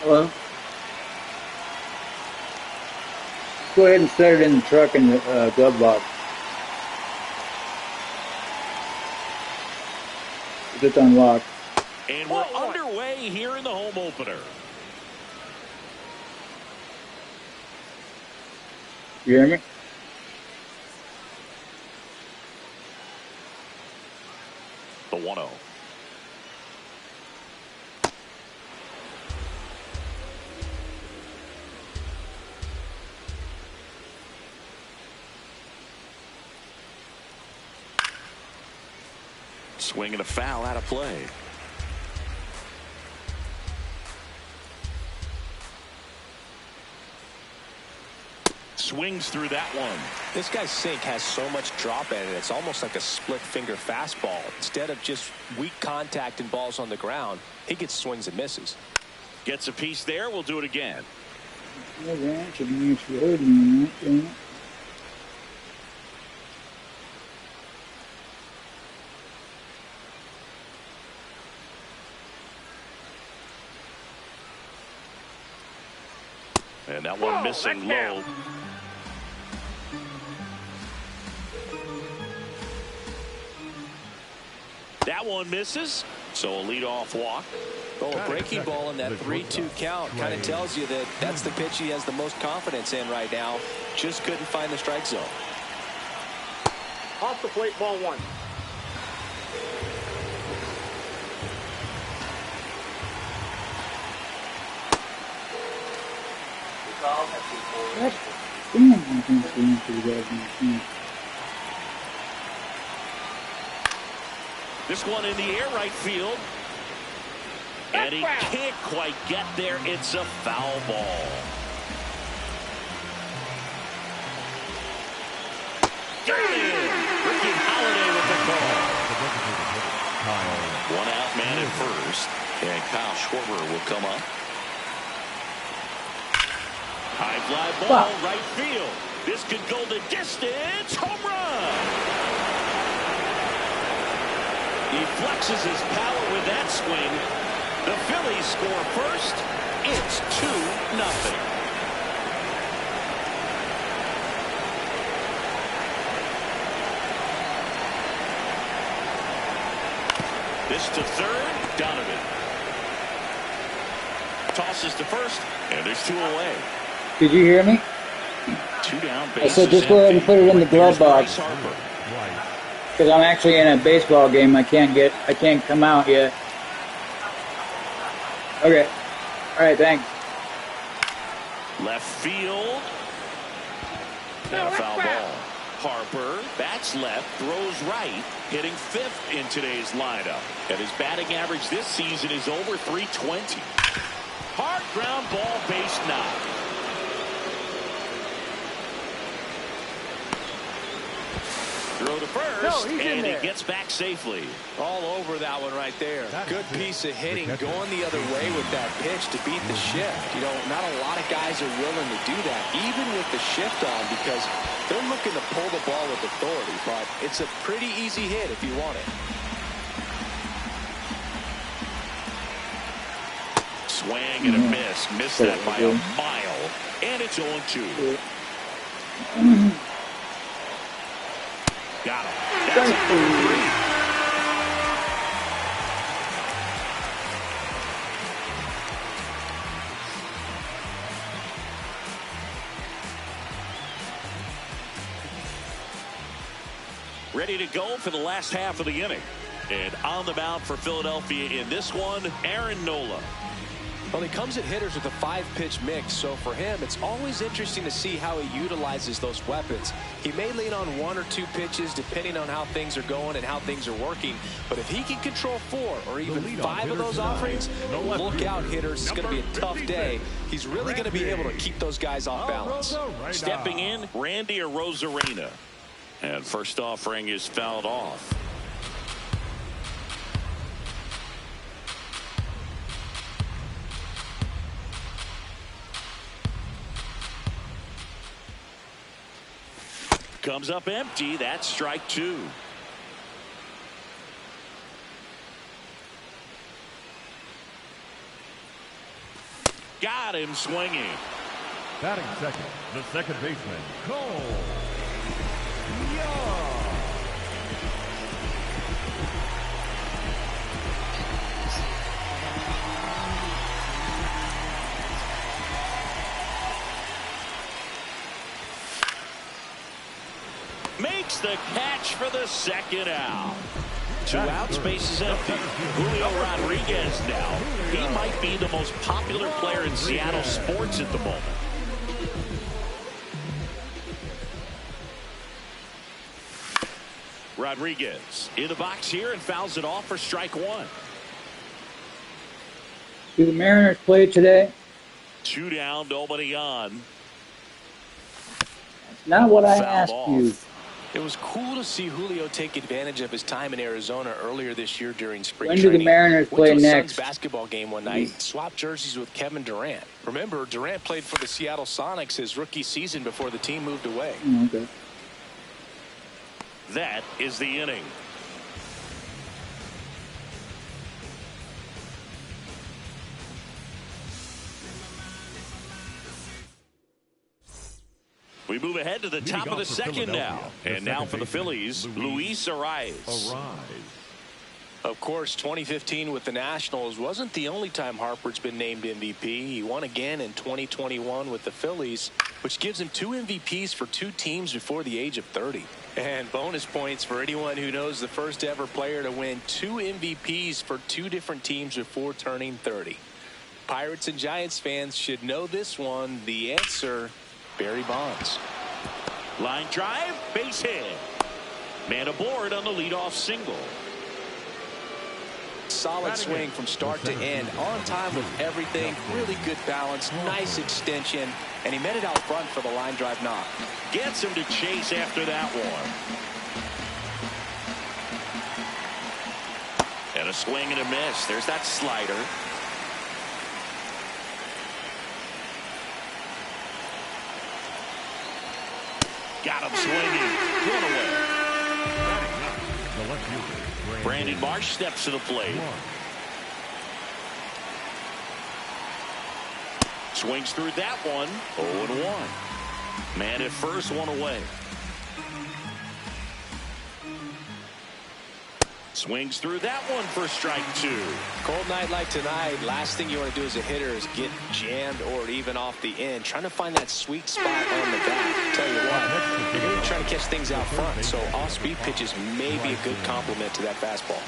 Hello? Go ahead and set it in the truck in the glove box. It's unlocked. And we're underway here in the home opener. You hear me? The 1-0. Swing and a foul out of play. Swings through that one. This guy's sink has so much drop in it. It's almost like a split finger fastball. Instead of just weak contact and balls on the ground, he gets swings and misses. Gets a piece there. We'll do it again. And that one missing low. That one misses, so a leadoff walk. Well, a breaking ball in that 3-2 count kind of tells you that that's the pitch he has the most confidence in right now. Just couldn't find the strike zone. Off the plate, ball 1. This one in the air right field. And he can't quite get there. It's a foul ball. Ricky Holiday with the call. One out man at first. And Kyle Schwarber will come up. High fly ball, right field. This could go the distance. Home run. He flexes his power with that swing. The Phillies score first. It's 2-0. This to third. Donovan tosses to first, and there's 2 away. Did you hear me? 2 down. I said just go ahead and put it in the glove box. Because I'm actually in a baseball game. I can't come out yet. Okay. All right, thanks. Left field. And a foul ball. Harper bats left, throws right, hitting 5th in today's lineup. And his batting average this season is over .320. Hard ground ball, base knock. Throw to first, and he gets back safely. All over that one right there. Good piece of hitting, going the other way with that pitch to beat the shift. You know, not a lot of guys are willing to do that, even with the shift on, because they're looking to pull the ball with authority, but it's a pretty easy hit if you want it. Swing and a miss. Missed that by a mile, and it's 0-2. Got him. That's a 3. Ready to go for the last half of the inning. And on the mound for Philadelphia in this one, Aaron Nola. Well, he comes at hitters with a 5-pitch mix, so for him, it's always interesting to see how he utilizes those weapons. He may lean on 1 or 2 pitches depending on how things are going and how things are working, but if he can control 4 or even 5 of those offerings, look out, hitters. It's going to be a tough day. He's really going to be able to keep those guys off balance. Stepping in, Randy Arozarena. And first offering is fouled off. Comes up empty. That's strike 2. got him swinging. Batting second, the second baseman, Cole Young. Makes the catch for the second out. 2 outs, base is empty. Julio Rodriguez now. He might be the most popular player in Seattle sports at the moment. Rodriguez in the box here and fouls it off for strike 1. Do the Mariners play today? 2 down, nobody on. That's not what I Fouled asked off. you. It was cool to see Julio take advantage of his time in Arizona earlier this year during spring When do training. the Mariners play Went to a next? Suns basketball game one night, swapped jerseys with Kevin Durant. Remember, Durant played for the Seattle Sonics his rookie season before the team moved away. Okay. That is the inning. We move ahead to the top of the second now. And now for the Phillies, Luis Ariz. Of course, 2015 with the Nationals wasn't the only time Harper's been named MVP. He won again in 2021 with the Phillies, which gives him 2 MVPs for 2 teams before the age of 30. And bonus points for anyone who knows the first ever player to win 2 MVPs for 2 different teams before turning 30. Pirates and Giants fans should know this one. The answer, Barry Bonds. Line drive, base hit. Man aboard on the leadoff single. Solid swing from start to end, on time with everything, really good balance, nice extension, and he met it out front for the line drive knock. Gets him to chase after that one. And a swing and a miss. There's that slider. Got him swinging. One away. Brandon Marsh steps to the plate. Swings through that one. 0-1. Man at first, 1 away. Swings through that one for strike 2. Cold night like tonight, last thing you want to do as a hitter is get jammed or even off the end. Trying to find that sweet spot on the bat. Tell you what, you're going to try to catch things out front, so off-speed pitches may be a good complement to that fastball.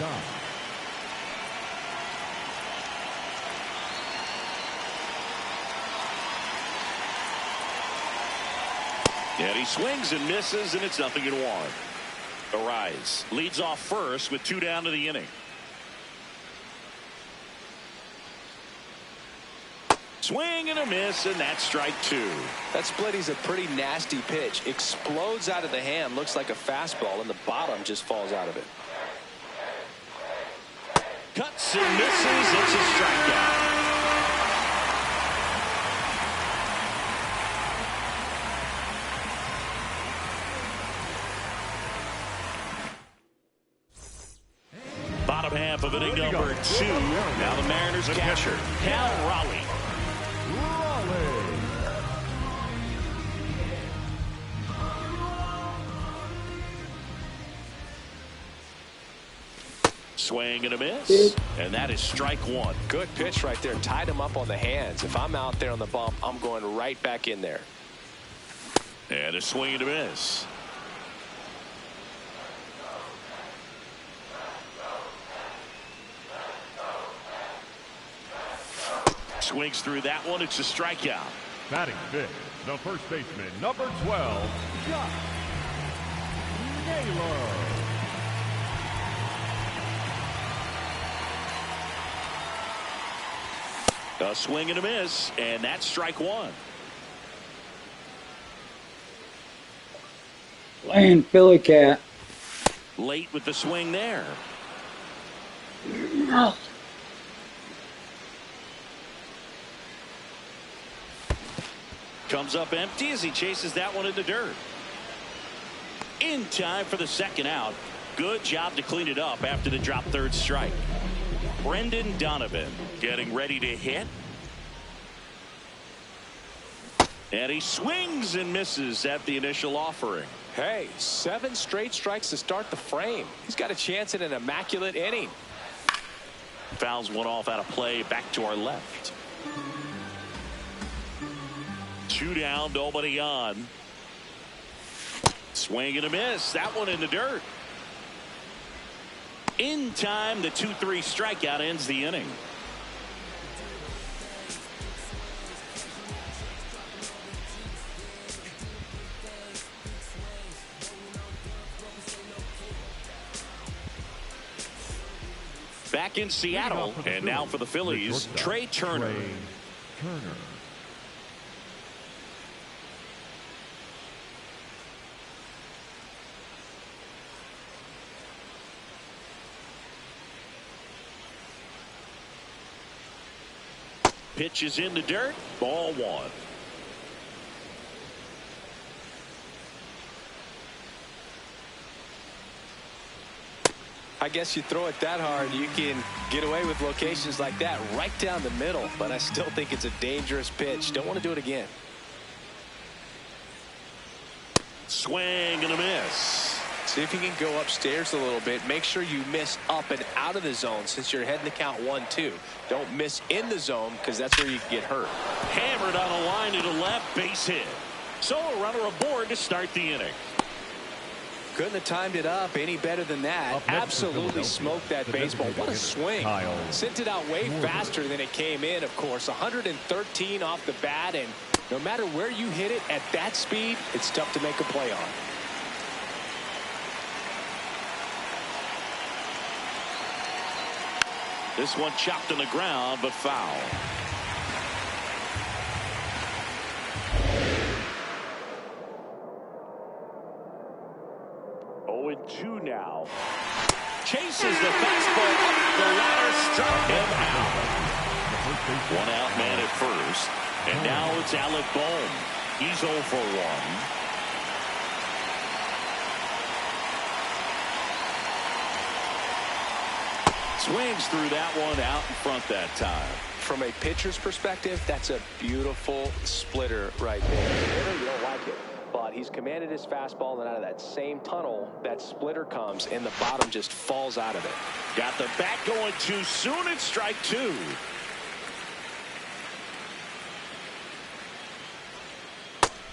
And he swings and misses, and it's 0-1. Ariz leads off first with 2 down to the inning. Swing and a miss, and that's strike 2. That splitty's a pretty nasty pitch. Explodes out of the hand, looks like a fastball, and the bottom just falls out of it. Cuts and misses. It's a strikeout. Bottom half of inning number 2. Now the Mariners catcher, Cal Raleigh. Swing and a miss, and that is strike 1. Good pitch right there. Tied him up on the hands. If I'm out there on the bump, I'm going right back in there. And a swing and a miss. Swings through that one. It's a strikeout. Batting fifth, the first baseman, number 12, Josh Naylor. A swing and a miss, and that's strike 1. Playing Philly cat. Late with the swing there. Comes up empty as he chases that one in the dirt. In time for the second out. Good job to clean it up after the drop third strike. Brendan Donovan getting ready to hit. And he swings and misses at the initial offering. Hey, 7 straight strikes to start the frame. He's got a chance at an immaculate inning. Fouls one off out of play. Back to our left. 2 down, nobody on. Swing and a miss. That one in the dirt. In time, the 2-3 strikeout ends the inning. Back in Seattle, and now for the Phillies, Trey Turner. Pitch is in the dirt. Ball 1. I guess you throw it that hard, you can get away with locations like that right down the middle, but I still think it's a dangerous pitch. Don't want to do it again. Swing and a miss. See if you can go upstairs a little bit. Make sure you miss up and out of the zone since you're heading to count 1-2. Don't miss in the zone because that's where you can get hurt. Hammered on a line to the left, base hit. So a runner aboard to start the inning. Couldn't have timed it up any better than that. Absolutely smoked that baseball. What a swing. Sent it out way faster than it came in, of course. 113 off the bat, and no matter where you hit it at that speed, it's tough to make a play on. This one chopped on the ground, but foul. Two now. Chases the fastball up the ladder, struck him out. 1 out man at first. And now it's Alec Bohm. He's 0 for 1. Swings through that one out in front that time. From a pitcher's perspective, that's a beautiful splitter right there. You don't like it. But he's commanded his fastball, and out of that same tunnel, that splitter comes, and the bottom just falls out of it. Got the bat going too soon. It's strike 2.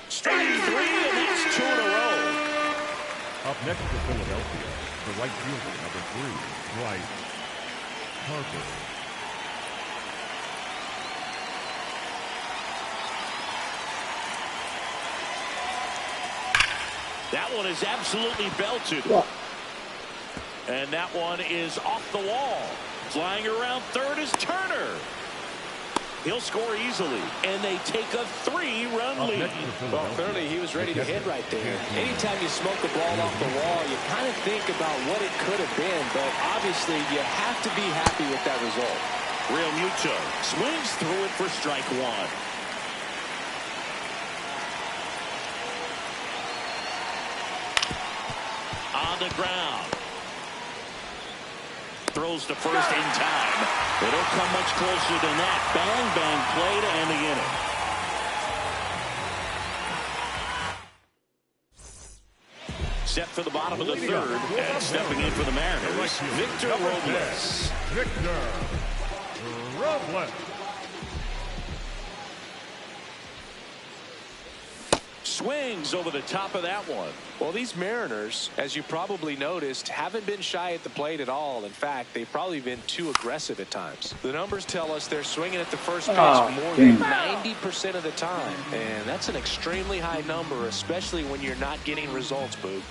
Strike 3, and that's 2 in a row. Up next to Philadelphia, the right fielder, number 3, Bryce Harper. That one is absolutely belted. Yeah. And that one is off the wall. Flying around third is Turner. He'll score easily, and they take a 3-run lead. Well, clearly he was ready to hit right there. Anytime you smoke the ball off the wall, you kind of think about what it could have been, but obviously you have to be happy with that result. Real Muto swings through it for strike 1. On the ground. Throws to first in time. They don't come much closer than that. Bang, bang play to end the inning. Set for the bottom of the third. And stepping in for the Mariners, Victor Robles. Victor Robles. Swings over the top of that one. Well, these Mariners, as you probably noticed, haven't been shy at the plate at all. In fact, they've probably been too aggressive at times. The numbers tell us they're swinging at the first pitch more than 90% of the time. And that's an extremely high number, especially when you're not getting results, Boog.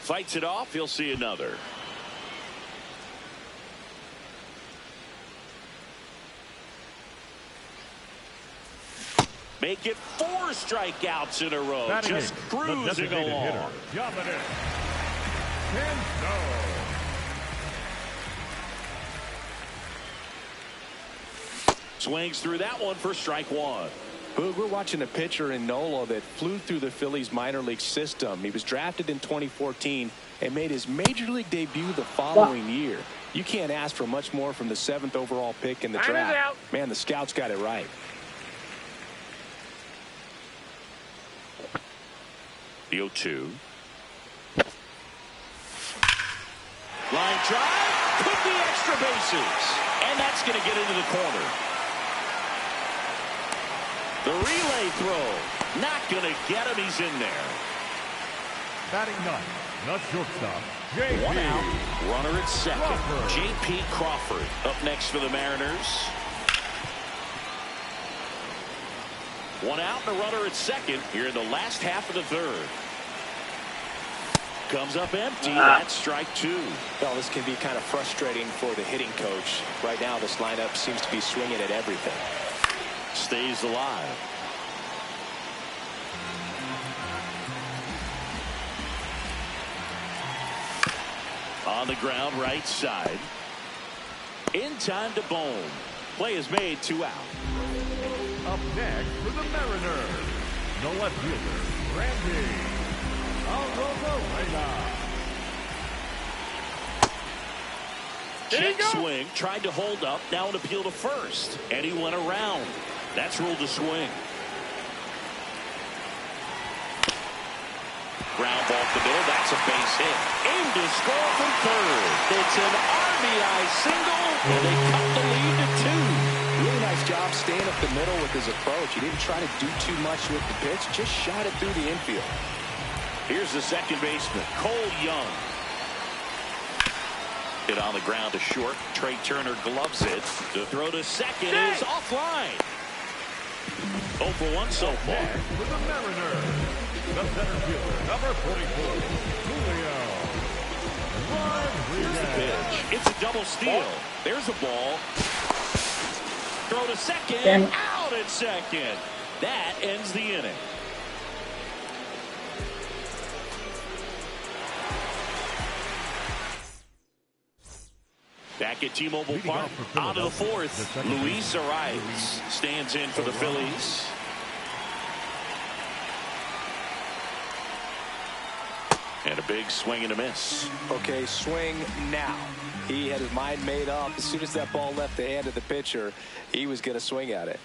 Fights it off. He'll see another. Make it 4 strikeouts in a row. Batting just cruising along. Dominic. Swings through that one for strike 1. Boog, we're watching a pitcher in Nola that flew through the Phillies minor league system. He was drafted in 2014 and made his major league debut the following year. You can't ask for much more from the 7th overall pick in the draft. Man, the scouts got it right. The 0-2. Line drive. Could be extra bases. And that's going to get into the corner. The relay throw. Not going to get him. He's in there. Batting ninth, the shortstop, J.P. One out. Runner at second. Crawford. J.P. Crawford up next for the Mariners. One out and a runner at second here in the last half of the third. Comes up empty. That's strike two. Well, this can be kind of frustrating for the hitting coach. Right now, this lineup seems to be swinging at everything. Stays alive. On the ground, right side. In time to Bone. Play is made, 2 out. Up next for the Mariners, the left fielder, Randy Arozarena. Check swing, tried to hold up, now an appeal to first, and he went around. That's ruled a swing. Ground ball to the middle, that's a base hit. Aimed to score from third. It's an RBI single, and they cut the lead to 2. Really nice job staying up the middle with his approach. He didn't try to do too much with the pitch, just shot it through the infield. Here's the second baseman, Cole Young. Hit on the ground to short. Trey Turner gloves it. The throw to second is offline. 0 for 1 so far. Next for the Mariners, the center fielder, number 44, Julio Here's the Rodriguez. pitch. It's a double steal. There's a ball. Throw to second. Out at second. That ends the inning. Back at T-Mobile Park, out of the fourth, Luis Arias stands in for the Phillies. And a big swing and a miss. Okay, swing now. He had his mind made up. As soon as that ball left the hand of the pitcher, he was going to swing at it.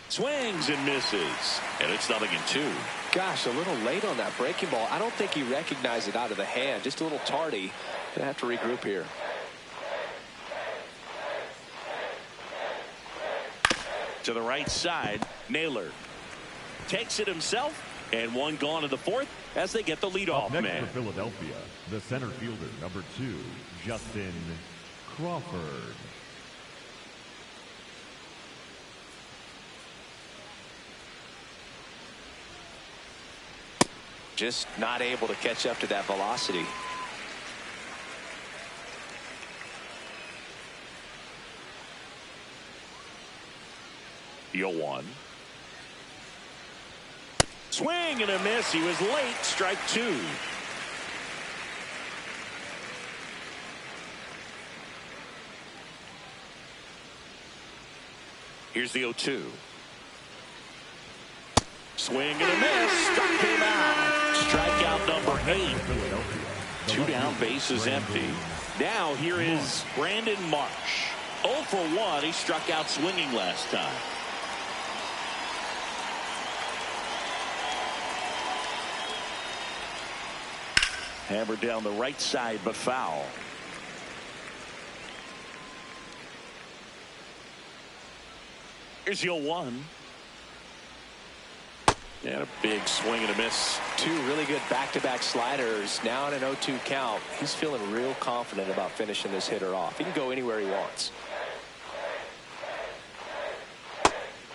Swings and misses. And it's 0-2. Gosh, a little late on that breaking ball. I don't think he recognized it out of the hand. Just a little tardy. Gonna have to regroup here. To the right side, Naylor takes it himself, and one gone in the fourth as they get the leadoff Next man. for Philadelphia, the center fielder, number 2, Justin Crawford. Just not able to catch up to that velocity. The 0-1. Swing and a miss. He was late. Strike two. Here's the 0-2. Swing and a miss. Struck him out. Strikeout number 8. 2 down, bases empty. Now here is Brandon Marsh. 0 for 1. He struck out swinging last time. Hammered down the right side, but foul. Here's the 0-1. And a big swing and a miss. 2 really good back-to-back sliders. Now in an 0-2 count. He's feeling real confident about finishing this hitter off. He can go anywhere he wants.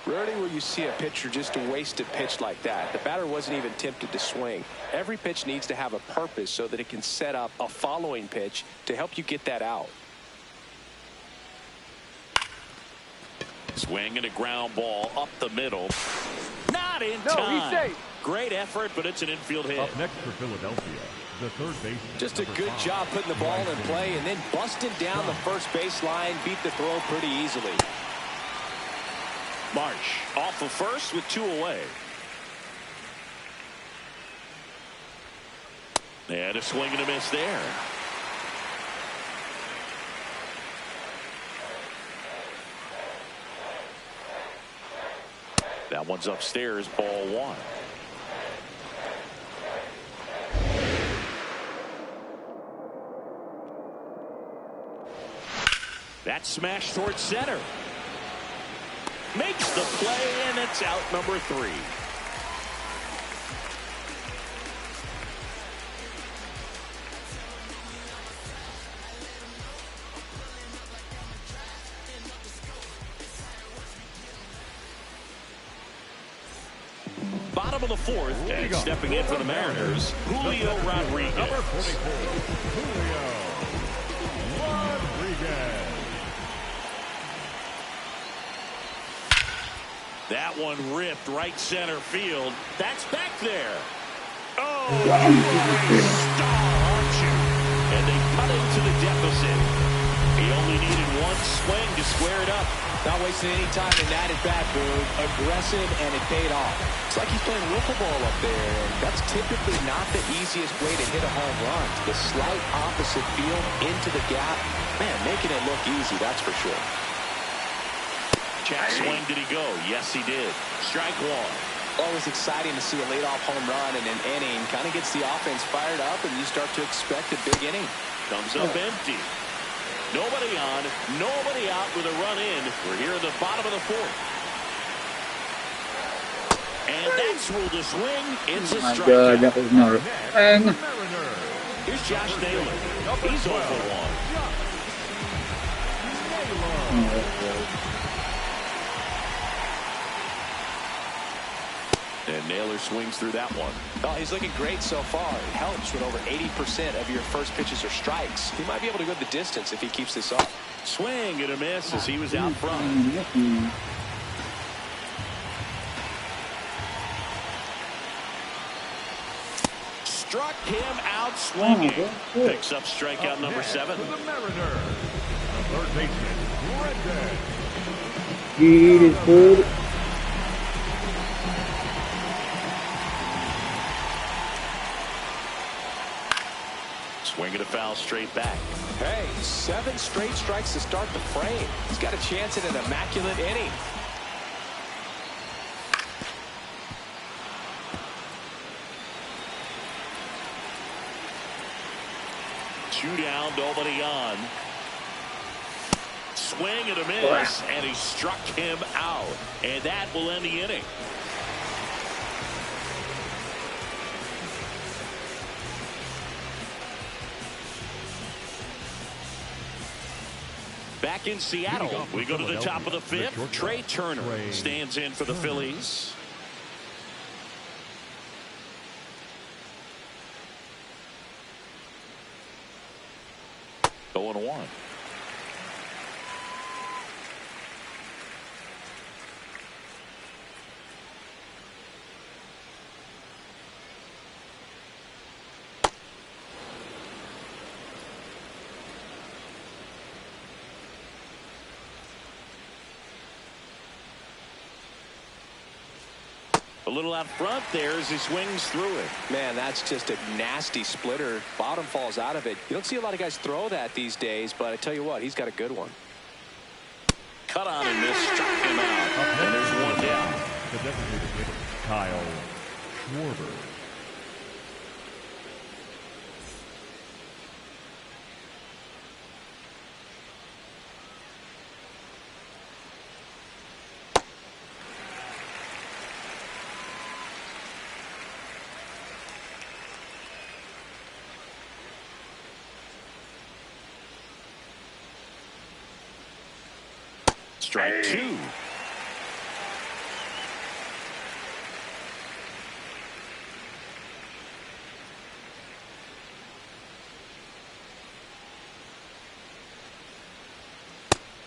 Rarely will you see a pitcher just waste a pitch like that. The batter wasn't even tempted to swing. Every pitch needs to have a purpose so that it can set up a following pitch to help you get that out. Swing and a ground ball up the middle. Not in time. He's safe. Great effort, but it's an infield hit. Up next for Philadelphia, the third baseman. Just a number good 5, job putting the ball in play and then busting down the first baseline. Beat the throw pretty easily. Marsh off of first with 2 away. And a swing and a miss there. That one's upstairs, ball 1. That smash towards center. Makes the play, and it's out number 3. Bottom of the 4th, and stepping in for the Mariners, Julio Rodriguez. Number 44, Julio Rodriguez. That one ripped right center field. That's back there. Oh, star, aren't you? And they cut into the deficit. He only needed one swing to square it up. Not wasting any time in that at bat, Boog. Aggressive, and it paid off. It's like he's playing wiffle ball up there, and that's typically not the easiest way to hit a home run. The slight opposite field into the gap. Man, making it look easy, that's for sure. Check swing, did he go? Yes, he did. Strike 1. Always exciting to see a leadoff home run in an inning. Kind of gets the offense fired up, and you start to expect a big inning. Comes up empty. Nobody on, nobody out with a run in. We're here at the bottom of the 4th. And that's ruled a swing. It's a strikeout. God, that was not a thing. Here's Josh Naylor. He's 0 for 1. And Naylor swings through that one. Oh, he's looking great so far. It helps when over 80% of your first pitches are strikes. He might be able to go the distance if he keeps this up. Swing and a miss as he was out front. Struck him out swinging. Picks up strikeout number 7. To the Mariners, the third baseman, GRADY'S. He is good. Swing and a foul straight back. Hey, 7 straight strikes to start the frame. He's got a chance at an immaculate inning. Two down, nobody on. Swing and a miss, and he struck him out. And that will end the inning. Back in Seattle, we go to the top of the 5th. Trey Turner stands in for the Phillies. Going 1. A little out front there as he swings through it. Man, that's just a nasty splitter. Bottom falls out of it. You don't see a lot of guys throw that these days, but I tell you what, he's got a good one. Cut on and miss, struck him out. And there's one down. The designated hitter, Kyle Schwarber. Strike 2.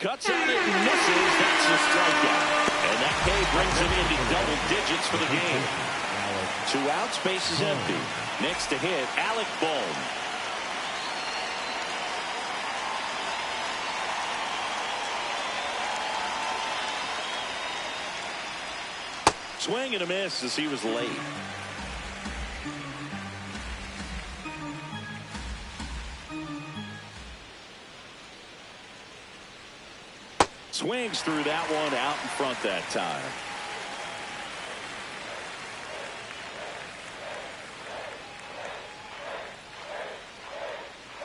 Cuts on it and misses. That's a strikeout. And that K brings him into double digits for the game. 2 outs, base is empty. Next to hit, Alec Bohm. Swing and a miss as he was late. Swings through that one out in front that time.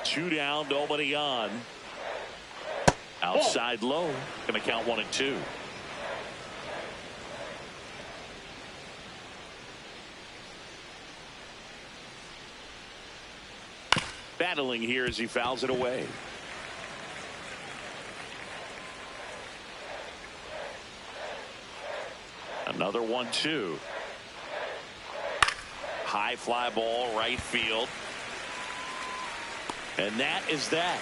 Two down, nobody on. Outside low. Going to count 1-2. Battling here as he fouls it away. Another 1-2. High fly ball, right field. And that is that.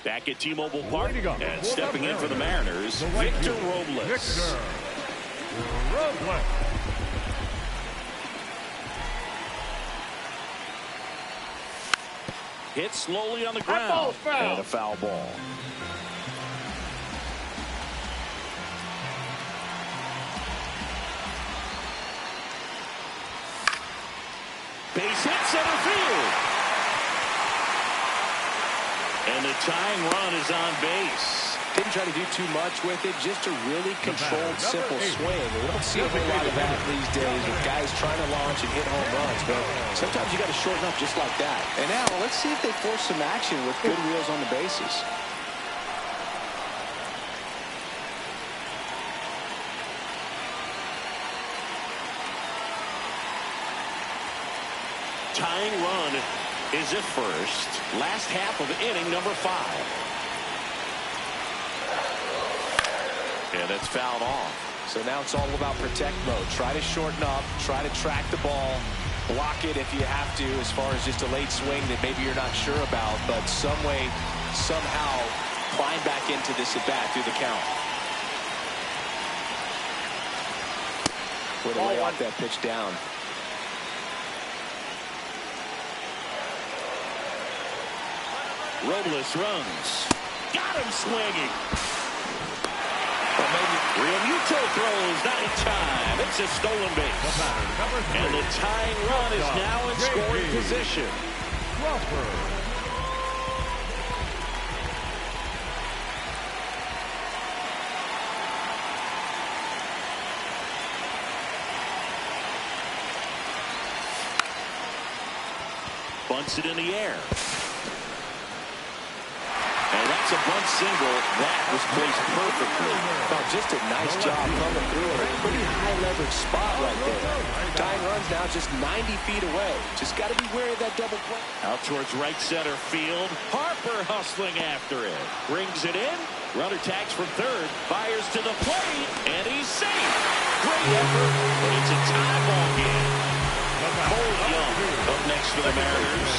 Back at T-Mobile Park and stepping in for the Mariners, Victor Robles. Hit slowly on the ground and a foul ball. Base hit center field. And the tying run is on base. Didn't try to do too much with it, just a really controlled, simple swing. We don't see a whole lot of that these days with guys trying to launch and hit home runs, but sometimes you got to shorten up just like that. And now let's see if they force some action with good wheels on the bases. Tying run is at first. Last half of inning number 5. And it's fouled off. So now it's all about protect mode. Try to shorten up, try to track the ball, block it if you have to, as far as just a late swing that maybe you're not sure about, but some way, somehow climb back into this at bat through the count. Way to lay off that pitch down. Robles runs. Got him swinging. Well, maybe Realmuto throws, not in time. It's a stolen base. And the tying run is now in scoring position. Bunts it in the air. And that's a bunt single. That was placed perfectly. Oh, just a nice job coming through in a pretty high leverage spot right there. Tying runs now just 90 feet away. Just got to be wary of that double play. Out towards right center field. Harper hustling after it. Brings it in. Runner tags from third. Fires to the plate. And he's safe. Great effort. But it's a tie ball game. Cole Young up next for the Mariners.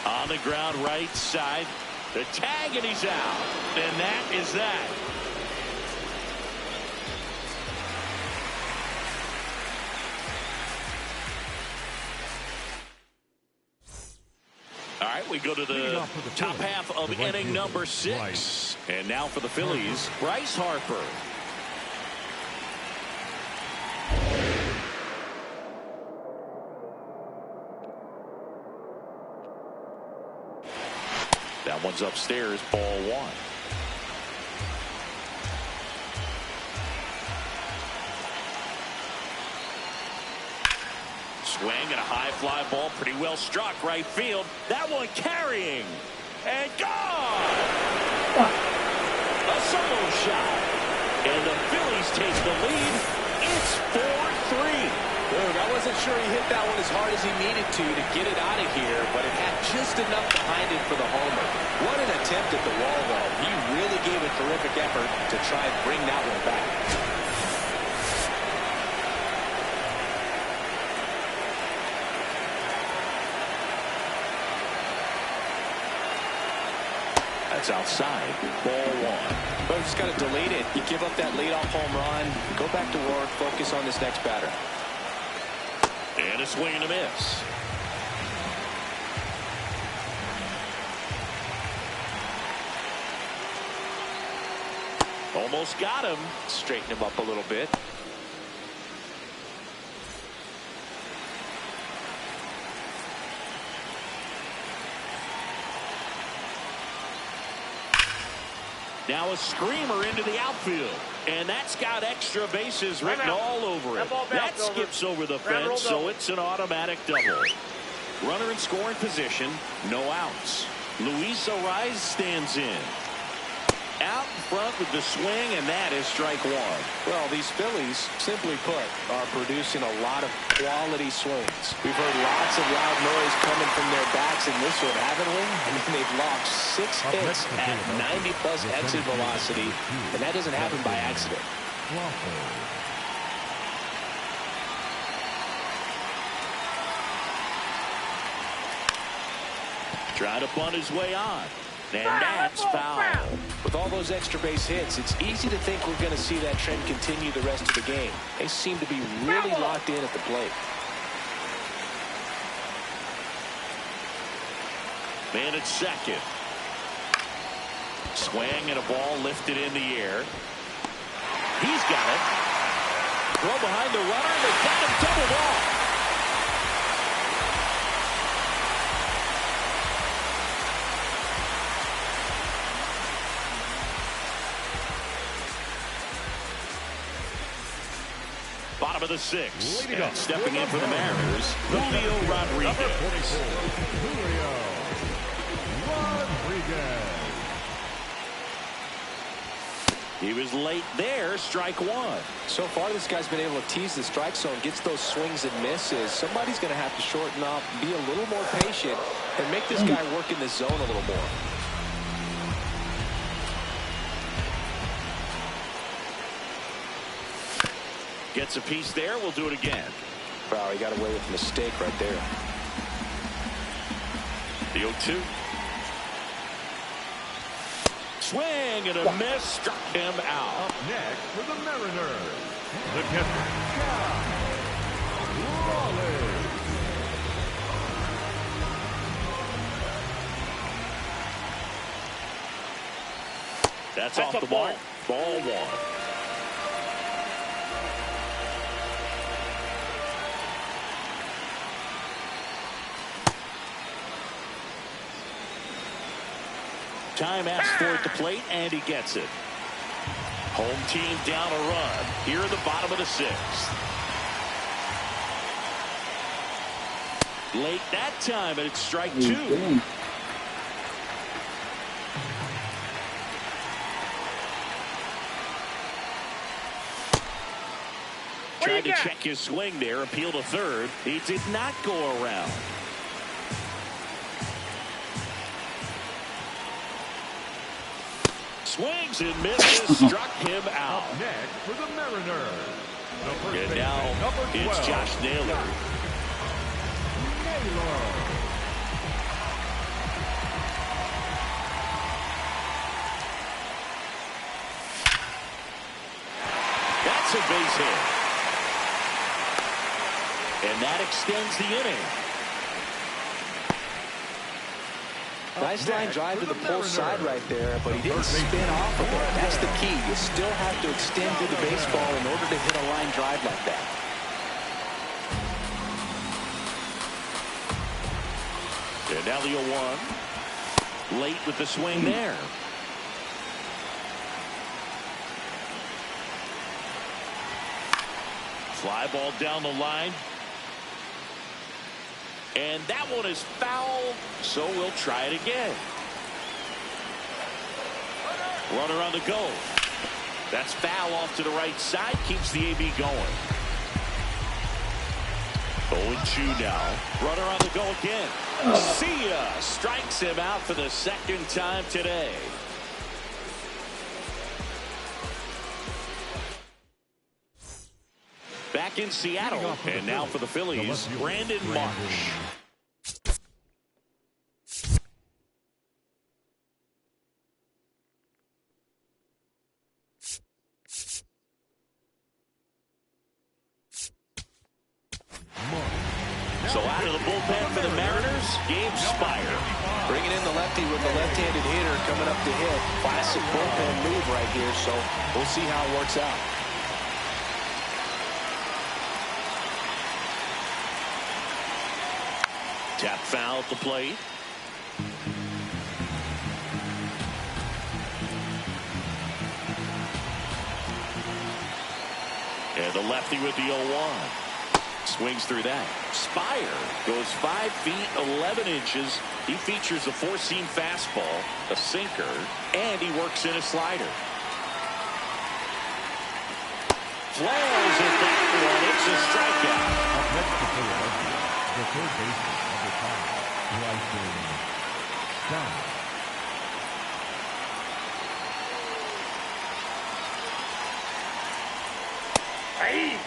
On the ground right side. The tag and he's out. And that is that. All right, we go to the top half of inning number 6. And now for the Phillies, Bryce Harper. That one's upstairs, ball 1. Swing and a high fly ball, pretty well struck right field. That one carrying and gone. A solo shot, and the Phillies take the lead. It's 4-3. Dude, I wasn't sure he hit that one as hard as he needed to get it out of here, but it had just enough behind it for the homer. What an attempt at the wall, though. He really gave a terrific effort to try and bring that one back. That's outside. Ball 1. But just got to delete it. You give up that leadoff home run, go back to work, focus on this next batter. And a swing and a miss. Almost got him. Straighten him up a little bit. Now a screamer into the outfield. And that's got extra bases written all over it. That skips over the fence, so it's an automatic double. Runner in scoring position, no outs. Luis Ariz stands in. Out in front with the swing, and that is strike one. Well, these Phillies, simply put, are producing a lot of quality swings. We've heard lots of loud noise coming from their bats in this one, haven't we? I mean, they've logged 6 hits at 90-plus exit velocity, and that doesn't happen by accident. Trying to bunt his way on. And that's foul. With all those extra base hits, it's easy to think we're going to see that trend continue the rest of the game. They seem to be really locked in at the plate. Man at second. Swing and a ball lifted in the air. He's got it. Throw behind the runner. They got him doubled off. Bottom of the 6th. And stepping in for the Mariners, Julio Rodriguez. Julio Rodriguez. He was late there, strike one. So far, this guy's been able to tease the strike zone, gets those swings and misses. Somebody's going to have to shorten up, be a little more patient, and make this guy work in the zone a little more. Gets a piece there. We'll do it again. Wow, he got away with a mistake right there. The 0-2. Swing and a miss. Struck him out. Up next for the Mariners, the catcher, Cal Raleigh. That's off the ball. Ball one. Time asked for at the plate, and he gets it. Home team down a run here in the bottom of the 6th. Late that time, and it's strike two. Tried to check his swing there, appeal to third. He did not go around. Swings and misses, struck him out. Up next for the Mariners, the first And baseman, now number 12, it's Josh Naylor. That's a base hit. And that extends the inning. Nice line drive to the pull side right there, but he didn't spin off of it. That's the key. You still have to extend through the baseball in order to hit a line drive like that. And now the 0-1. Late with the swing there. Fly ball down the line. And that one is foul, so we'll try it again. Runner on the go. That's foul off to the right side, keeps the AB going. 0-2 now. Runner on the go again. See ya! Strikes him out for the second time today. Back in Seattle, and now for the Phillies, Brandon Marsh. So out of the bullpen for the Mariners, Gabe Spire. Bringing in the lefty with the left-handed hitter coming up to hit. Classic bullpen move right here, so we'll see how it works out. Tap foul at the plate. lefty with the 0-1. Swings through that. Spire goes 5 feet 11 inches. He features a 4-seam fastball, a sinker, and he works in a slider. Flares at that one. It's a strikeout. Up next to Philadelphia, the third baseman, number 5, Bryson Stott. Hey!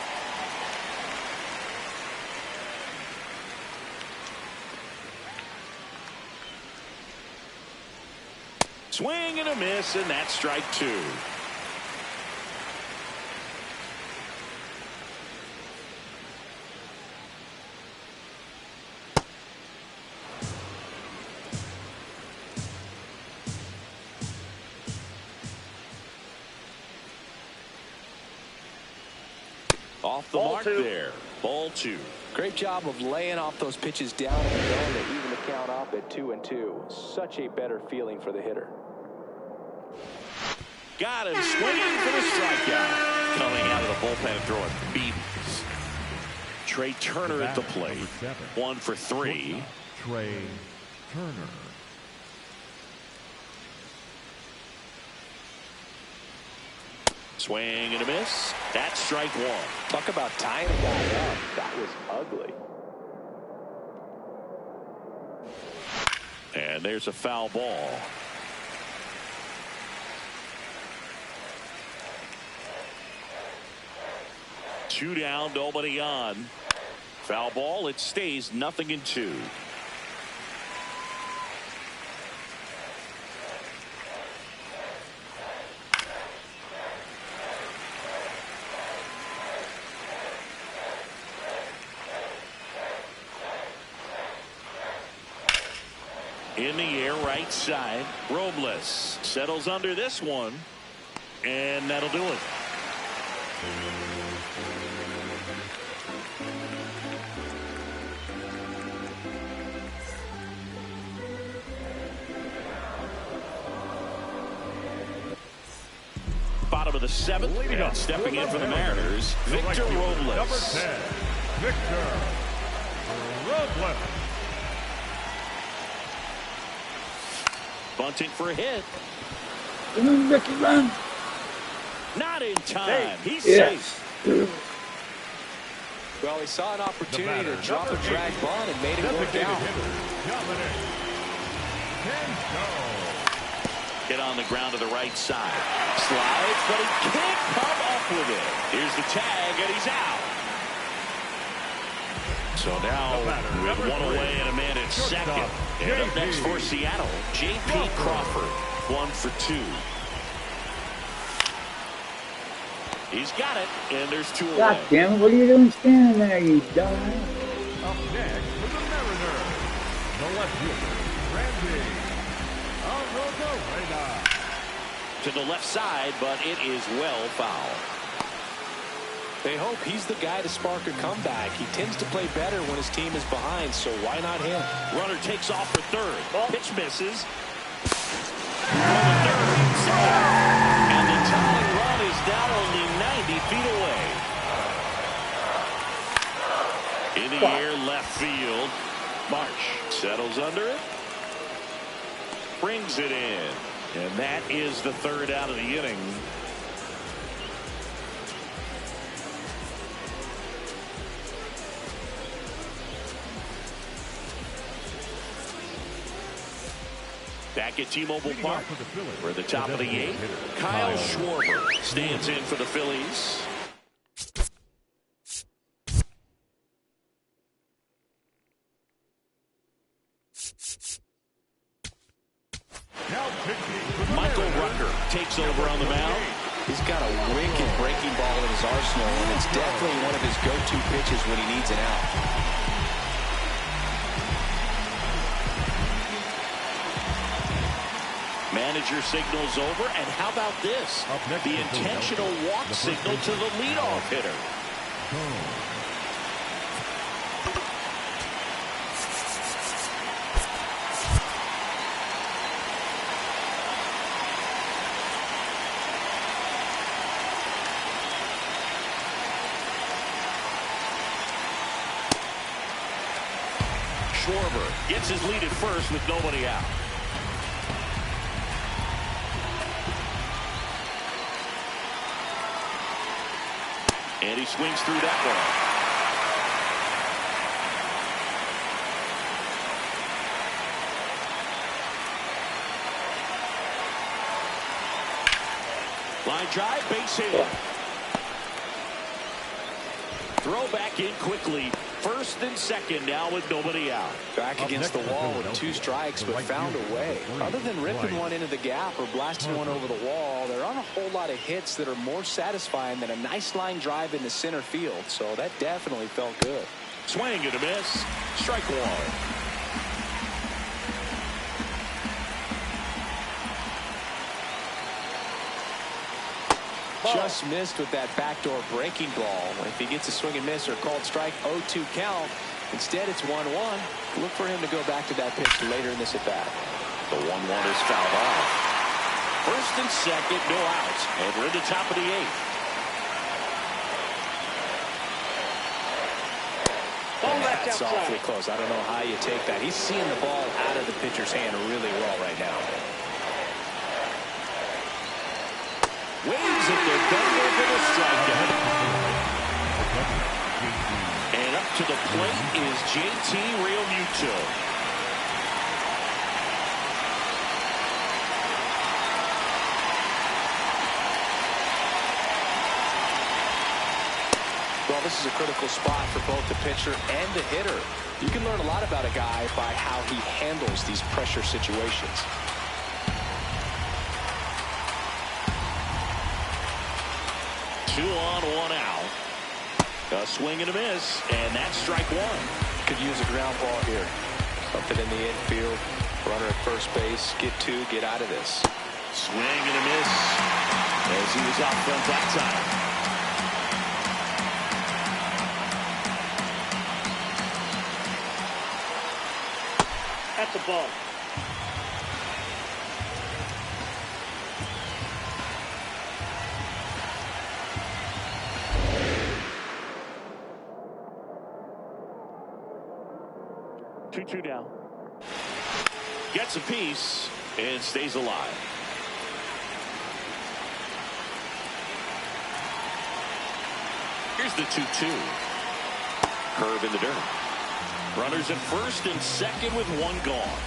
Swing and a miss, and that's strike 2. Off the mark there. Ball 2. Great job of laying off those pitches down in the zone to even the count up at 2-2. Such a better feeling for the hitter. Got him swinging for the strikeout. Coming out of the bullpen throwing beatings. Trey Turner at the plate. 1 for 3. Trey Turner. Swing and a miss. That's strike 1. Talk about tying a guy up. That was ugly. And there's a foul ball. Two down, nobody on. Foul ball. It stays 0-2. In the air, right side. Robles settles under this one, and that'll do it. Bottom of the 7th, and stepping in for the Mariners, Victor Robles. Number 10, Victor Robles. Bunting for a hit. Come on, Ricky, run. Not in time. He's Yes. safe. Well, he saw an opportunity to drop a drag bunt and made it work out. Hit on the ground to the right side. Slides, but he can't come up with it. Here's the tag, and he's out. So now, with 1 away and a man at second. And up next for Seattle, J.P. Crawford, 1 for 2. He's got it, and there's 2 away. God damn it, what are you doing standing there, you dumbass? Up next for the Mariners, the left fielder, Randy Arozarena. To the left side, but it is well foul. They hope he's the guy to spark a comeback. He tends to play better when his team is behind, so why not him? Runner takes off for third. Pitch misses. And the tying run is now only 90 feet away. In the air, left field. Marsh settles under it. Brings it in. And that is the 3rd out of the inning. Back at T-Mobile Park, for the top of the 8th, Kyle Schwarber stands in for the Phillies. Michael Rucker takes over on the mound. He's got a wicked breaking ball in his arsenal, and it's definitely one of his go-to pitches when he needs an out. Manager signals over, and how about this? The intentional walk signal to the leadoff hitter. Schwarber gets his lead at first with nobody out. And he swings through that one. Line drive, base hit. Throw back in quickly. First and second now with nobody out. Back against the wall with 2 strikes, but found a way. Other than ripping one into the gap or blasting one over the wall, there aren't a whole lot of hits that are more satisfying than a nice line drive into center field. So that definitely felt good. Swing and a miss. Strike one. Just missed with that backdoor breaking ball. If he gets a swing and miss or called strike, 0-2 count. Instead, it's 1-1. Look for him to go back to that pitch later in this at bat. The 1-1 is fouled off. First and second, no outs, and we're in the top of the 8th. That's awfully close. I don't know how you take that. He's seeing the ball out of the pitcher's hand really well right now. Waves it, they're done for the strikeout. And up to the plate is JT Realmuto. Well, this is a critical spot for both the pitcher and the hitter. You can learn a lot about a guy by how he handles these pressure situations. 2 on, 1 out. A swing and a miss, and that's strike one. Could use a ground ball here. Something in the infield. Runner at first base. Get 2, get out of this. Swing and a miss as he was out front that time. That's a ball. Two down. Gets a piece and stays alive. Here's the 2-2. Curve in the dirt. Runners at first and second with 1 gone.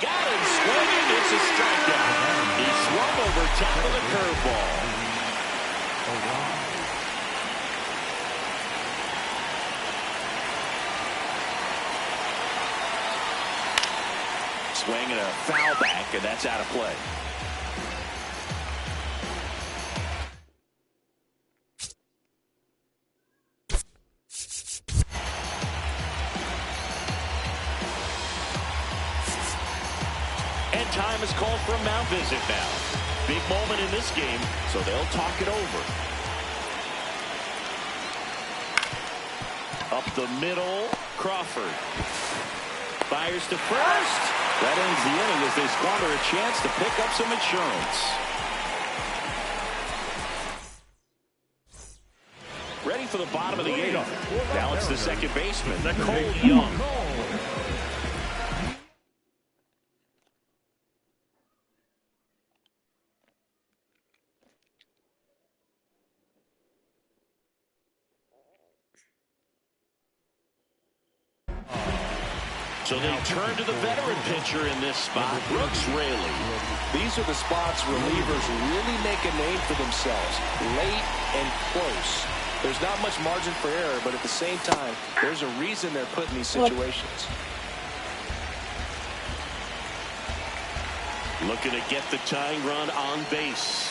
Got him swinging. It's a strikeout. He swung over top of the curveball. Swing and a foul back, and that's out of play. And time is called for a mound visit now. Big moment in this game, so they'll talk it over. Up the middle, Crawford. Fires to first. That ends the inning as they squander a chance to pick up some insurance. Ready for the bottom of the 8th. Now it's the second baseman, Nicole Young. So they turn to the veteran pitcher in this spot, Brooks Raley. These are the spots relievers really make a name for themselves, late and close. There's not much margin for error, but at the same time, there's a reason they're put in these situations. Looking to get the tying run on base.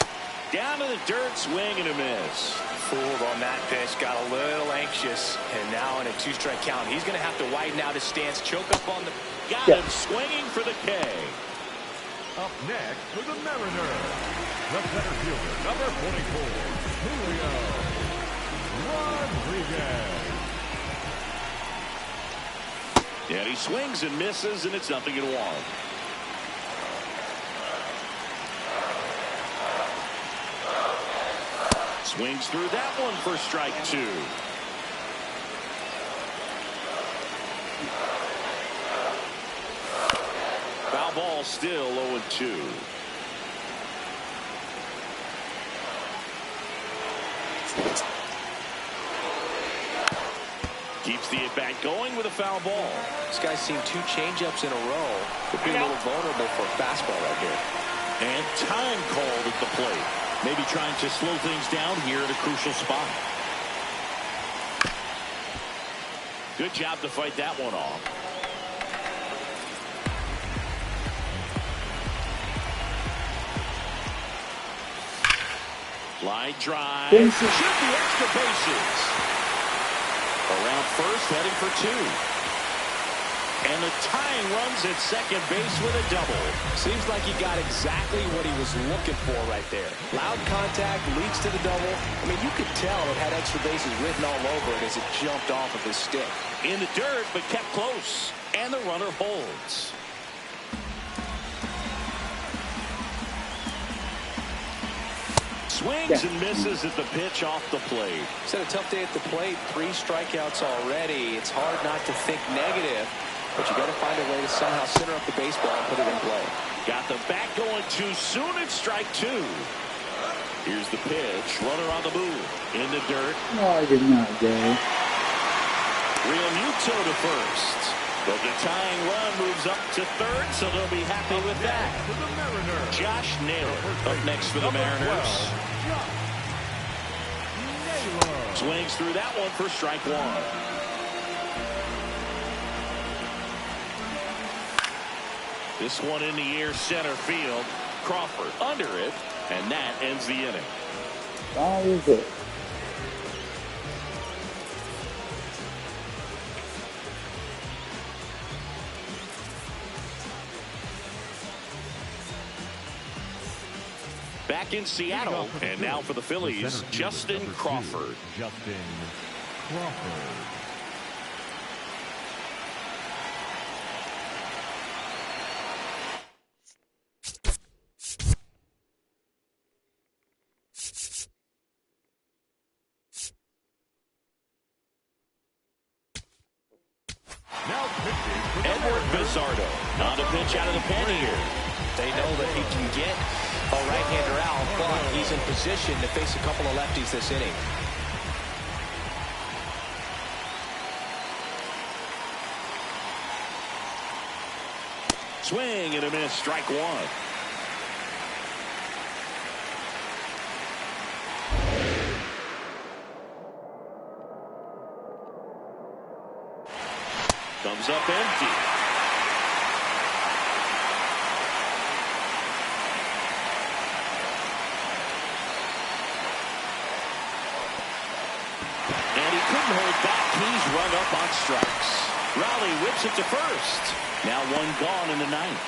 Down to the dirt, swing and a miss. Fooled on that pitch, got a little anxious, and now in a 2-strike count, he's going to have to widen out his stance, choke up on the... Got him swinging for the K. Up next for the Mariners, the center fielder, number 44, Julio Rodriguez. And he swings and misses, and it's 0-1. Swings through that one for strike 2. foul ball, still 0-2. Keeps the at-bat going with a foul ball. This guy's seen 2 changeups in a row. Could be a little vulnerable for a fastball right here. And time called at the plate. Maybe trying to slow things down here at a crucial spot. Good job to fight that one off. Line drive. Should be extra bases. Around first, heading for 2. And the tying runs at second base with a double. Seems like he got exactly what he was looking for right there. Loud contact leads to the double. I mean, you could tell it had extra bases written all over it as it jumped off of his stick. In the dirt, but kept close. And the runner holds. Swings and misses at the pitch off the plate. He's had a tough day at the plate. 3 strikeouts already. It's hard not to think negative, but you got to find a way to somehow center up the baseball and put it in play. Got the bat going too soon at strike 2. Here's the pitch. Runner on the move. In the dirt. No, I did not, Jay. Real Muto to first. But the tying run moves up to third, so they'll be happy with that. Josh Naylor up next for the Mariners. Swings through that one for strike 1. This one in the air, center field. Crawford under it, and that ends the inning. That was it. Back in Seattle, and now for the Phillies, Justin Crawford. Justin Crawford. Edward Bizardo on the pitch out of the pen here. They know that he can get a right-hander out, but he's in position to face a couple of lefties this inning. Swing and a miss, strike 1. Comes up empty. And he couldn't hold back. He's run up on strikes. Raleigh whips it to first. Now 1 gone in the 9th.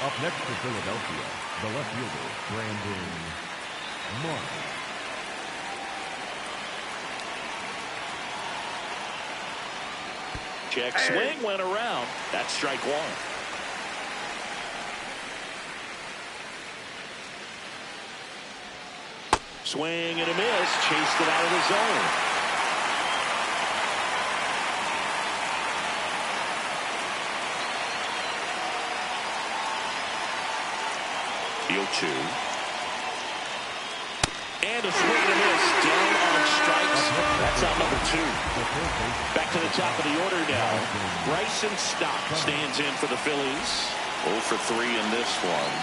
Up next for Philadelphia, the left fielder, Brandon Martin. Check swing went around. That's strike 1. Swing and a miss. Chased it out of the zone. Deal 2. And a swing and a miss. Down on strikes. That's on number 2. Back to the top of the order now. Bryson Stott stands in for the Phillies. 0 for 3 in this one.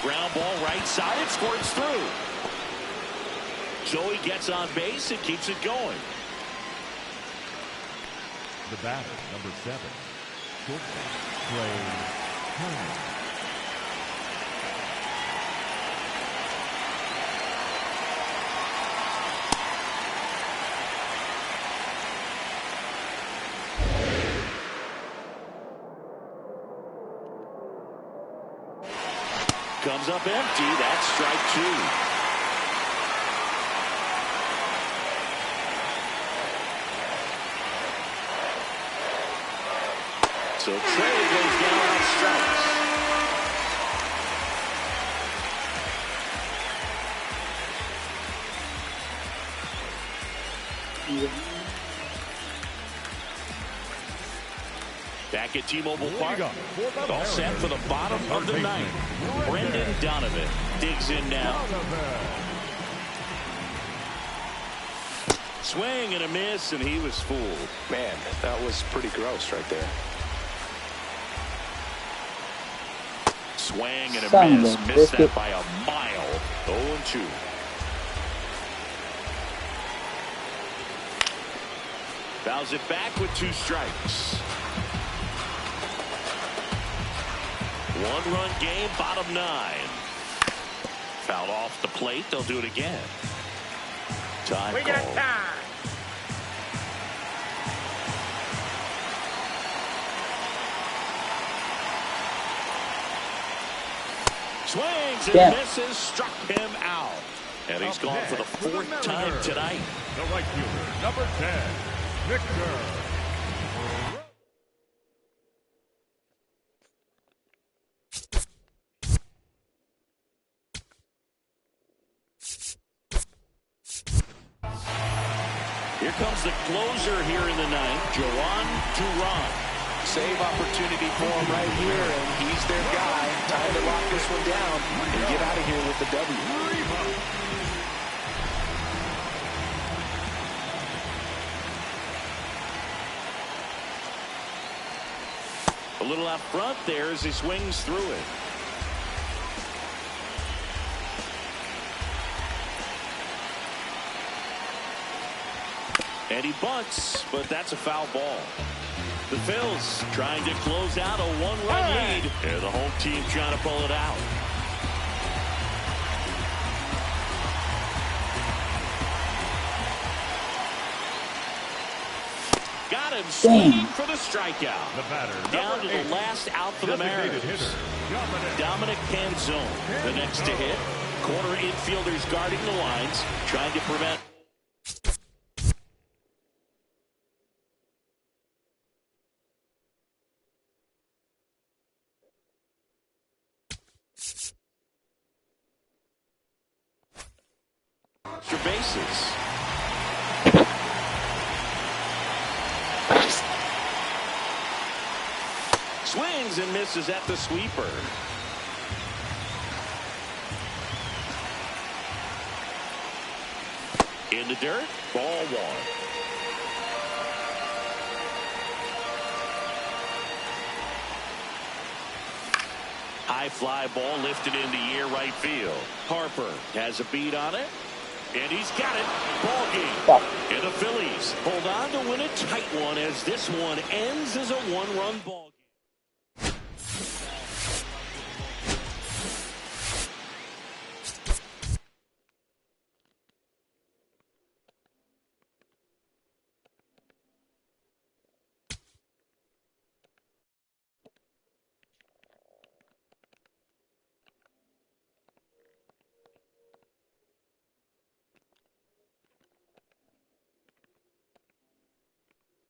Ground ball right side. It squirts through. Joey gets on base and keeps it going. The batter, number 7, shortstop, Trey Turner. Comes up empty. That's strike 2. So Trey goes down on strikes. Back at T-Mobile Park, all set for the bottom of the ninth. Brendan Donovan digs in now. Swing and a miss, and he was fooled. Man, that was pretty gross right there. Swing and a miss. Missed that by a mile. 0-2. Fouls it back with 2 strikes. 1-run game, bottom 9. Fouled off the plate. They'll do it again. Time call. time. Swings and misses, struck him out. And he's gone for the 4th time tonight. The right fielder, number 10, Victor. Here comes the closer here in the ninth, Joan Duran. Save opportunity for him right here, and he's their guy. Time to lock this one down and get out of here with the W. A little out front there as he swings through it. And he bunts, but that's a foul ball. The Phillies trying to close out a 1-run lead. And the home team trying to pull it out. Got him swinging for the strikeout. The batter, Down to the last out for the Mariners. Dominic Canzone, the next to hit. Corner infielders guarding the lines, trying to prevent. Extra bases. Swings and misses at the sweeper. In the dirt, ball 1. High fly ball lifted in the air right field. Harper has a beat on it. And he's got it. Ball game. And the Phillies hold on to win a tight one as this one ends as a 1-run ball.